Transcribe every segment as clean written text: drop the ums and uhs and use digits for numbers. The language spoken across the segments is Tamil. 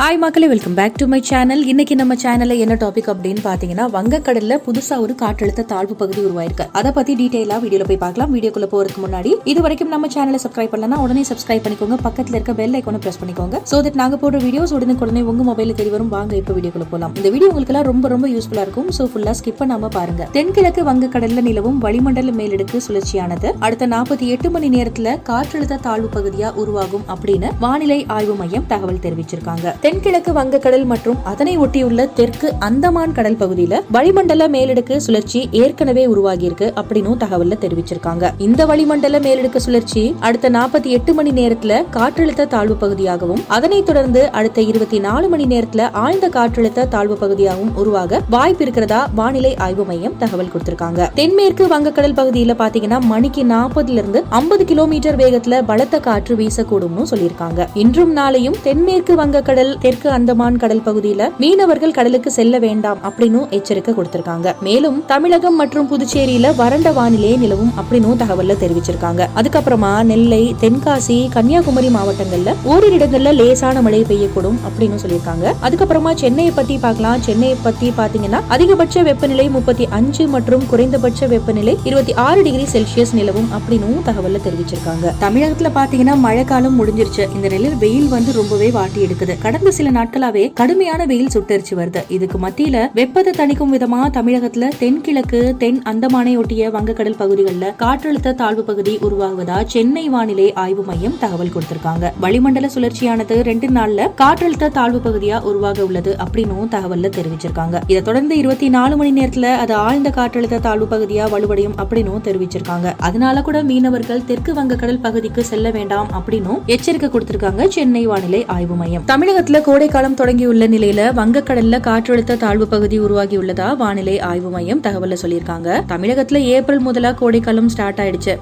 ஹாய் மக்களே, welcome back to my channel. இன்னைக்கு நம்ம சேனல்ல என்ன டாபிக் அப்படின்னு பாத்தீங்கன்னா, வங்கக்கடல்ல புதுசா ஒரு காற்றழுத்த தாழ்வு பகுதி உருவாயிருக்கு. அதை பத்தி டீடைலா வீடியோல போய் பார்க்கலாம். வீடியோக்குள்ள போறதுக்கு முன்னாடி இது வரைக்கும் நம்ம சேனலை சப்ஸ்கிரைப் பண்ணலன்னா உடனே சப்ஸ்கிரைப் பண்ணிக்கோங்க. பக்கத்துல இருக்க பெல் ஐகானை பிரஸ் பண்ணிக்கோங்க. சோ தட் நாங்க போடுற வீடியோஸ் உடனே உங்க மொபைல்ல தெரிய வரும். வாங்க இப்ப வீடியோக்குள்ள போலாம். இந்த வீடியோ உங்களுக்கு எல்லாம் ரொம்ப யூஸ்ஃபுல்லா இருக்கும். சோ ஃபுல்லா ஸ்கிப் பண்ணாம பாருங்க. தென்கிழக்கு வங்கக்கடல்ல நிலவும் வளிமண்டல மேலடுக்கு சுழற்சியானது அடுத்த 48 மணி நேரத்துல காற்றழுத்த தாழ்வு பகுதியா உருவாகும் அப்படின்னு வானிலை ஆய்வு மையம் தகவல் தெரிவிச்சிருக்காங்க. தென்கிழக்கு வங்கக்கடல் மற்றும் அதனை ஒட்டியுள்ள தெற்கு அந்தமான் கடல் பகுதியில வளிமண்டல மேலடுக்கு சுழற்சி ஏற்கனவே உருவாகி இருக்கு அப்படின்னு தகவல்ல தெரிவிச்சிருக்காங்க. இந்த வளிமண்டல மேலடுக்கு சுழற்சி அடுத்த 48 மணி நேரத்துல காற்றழுத்த தாழ்வு பகுதியாகவும் அதனைத் தொடர்ந்து அடுத்த 24 மணி நேரத்துல ஆழ்ந்த காற்றழுத்த தாழ்வு பகுதியாகவும் உருவாக வாய்ப்பு இருக்கிறதா வானிலை ஆய்வு மையம் தகவல் கொடுத்திருக்காங்க. தென்மேற்கு வங்கக்கடல் பகுதியில பாத்தீங்கன்னா மணிக்கு 40 - 50 கிலோமீட்டர் வேகத்துல பலத்த காற்று வீசக்கூடும்னு சொல்லியிருக்காங்க. இன்றும் நாளையும் தென்மேற்கு வங்கக்கடல் தெற்கு அந்தமான் கடல் பகுதியில மீனவர்கள் கடலுக்கு செல்ல வேண்டாம் அப்படின்னு எச்சரிக்கை கொடுத்திருக்காங்க. மேலும் தமிழகம் மற்றும் புதுச்சேரியில வறண்ட வானிலை நிலவும் அப்படின்னு தகவல்ல தெரிவிச்சிருக்காங்க. அதுக்கப்புறமா நெல்லை, தென்காசி, கன்னியாகுமரி மாவட்டங்கள்ல ஓரிரு இடங்கள்ல லேசான மழை பெய்யக்கூடும் அப்படின்னு சொல்லியிருக்காங்க. அதுக்கப்புறமா சென்னையை பத்தி பார்க்கலாம். சென்னையை பத்தி பாத்தீங்கன்னா அதிகபட்ச வெப்பநிலை 35 மற்றும் குறைந்தபட்ச வெப்பநிலை 26 டிகிரி செல்சியஸ் நிலவும் அப்படின்னு தகவல்ல தெரிவிச்சிருக்காங்க. தமிழகத்துல பாத்தீங்கன்னா மழைக்காலம் முடிஞ்சிருச்சு. இந்த நிலையில் வெயில் ரொம்பவே வாட்டி எடுக்குது. கடந்த சில நாட்களாவே கடுமையான வெயில் சுட்டரிச்சு வருது. இதுக்கு மத்தியில வெப்பத்தை தணிக்கும் விதமா தமிழகத்துல தென்கிழக்கு தென் அந்தமானை ஒட்டிய வங்கக்கடல் பகுதிகளில் காற்றழுத்த தாழ்வு பகுதி உருவாகுவதா சென்னை வானிலை ஆய்வு மையம் தகவல் கொடுத்திருக்காங்க. வளிமண்டல சுழற்சியானது 2 நாள்ல காற்றழுத்த தாழ்வு பகுதியா உருவாக உள்ளது அப்படின்னு தகவல்ல தெரிவிச்சிருக்காங்க. இதை தொடர்ந்து 24 மணி நேரத்துல அது ஆழ்ந்த காற்றழுத்த தாழ்வு பகுதியா வலுவடையும் அப்படின்னு தெரிவிச்சிருக்காங்க. அதனால கூட மீனவர்கள் தெற்கு வங்கக்கடல் பகுதிக்கு செல்ல வேண்டாம் அப்படின்னு எச்சரிக்கை கொடுத்திருக்காங்க சென்னை வானிலை ஆய்வு மையம். தமிழகத்துல கோடைக்காலம் தொடங்கியுள்ள நிலையில வங்கக்கடல்ல காற்றழுத்த தாழ்வு பகுதி உருவாகி உள்ளதா வானிலை ஆய்வு மையம் தகவல்ல சொல்லியிருக்காங்க. தமிழகத்துல ஏப்ரல் முதலா கோடைக்காலம் ஸ்டார்ட் ஆயிடுச்சு.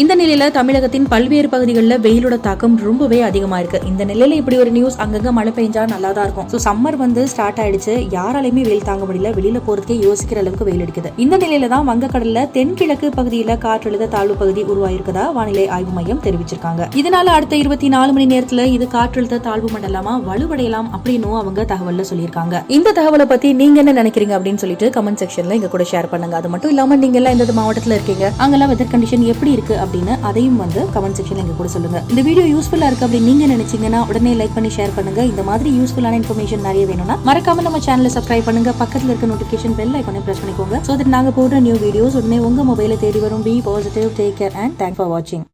இந்த நிலையில தமிழகத்தின் பல்வேறு பகுதிகளில் வெயிலோட தாக்கம் ரொம்பவே அதிகமா இருக்கு. இந்த நிலையில இப்படி ஒரு நியூஸ் அங்கங்க மழை பெஞ்சா நல்லா தான் இருக்கும். சோ சம்மர் ஸ்டார்ட் ஆயிடுச்சு. யாராலையுமே வெயில் தாங்க முடியல. வெளியில போறதுக்கே யோசிக்கிற அளவுக்கு வெயில் அடிக்குது. இந்த நிலையில தான் வங்கக்கடல்ல தென்கிழக்கு பகுதியில காற்றழுத்த தாழ்வு பகுதி உருவாயிருக்கதா வானிலை ஆய்வு மையம் தெரிவிச்சிருக்காங்க. இதனால அடுத்த 24 மணி நேரத்துல இது காற்றழுத்த தாழ்வு மண்டலமா வலுவடையலாம் அப்படின்னு அவங்க தகவல்ல சொல்லியிருக்காங்க. இந்த தகவலை பத்தி நீங்க என்ன நினைக்கிறீங்க அப்படின்னு சொல்லிட்டு கமெண்ட் செக்ஷன்ல எங்க கூட ஷேர் பண்ணுங்க. அது மட்டும் இல்லாம நீங்க எல்லாம் இந்த மாவட்டத்துல இருக்கீங்க, அங்கெல்லாம் வெதர் கண்டிஷன் எப்படி இருக்கு அப்படின்னு அதையும் கமெண்ட் செக்ஷன்ல எங்க கூட சொல்லுங்க. இந்த வீடியோ யூஸ்ஃபுல்லா இருக்கு அப்படின்னு நீங்க நினைச்சீங்கன்னா உடனே லைக் பண்ணி ஷேர் பண்ணுங்க. இந்த மாதிரி யூஸ்ஃபுல்லான இன்ஃபர்மேஷன் நிறைய வேணும்னா மறக்காம நம்ம சேனலை சப்ஸ்கிரைப் பண்ணுங்க. பக்கத்துல இருக்க நோட்டிபிகேஷன் பெல் ஐகானை பிரஸ் பண்ணிக்கோங்க. சோ தட் நாங்க போடுற நியூ வீடியோஸ் உடனே உங்க மொபைல தேடி வரும். Be positive, take care and thanks for வாட்சிங்.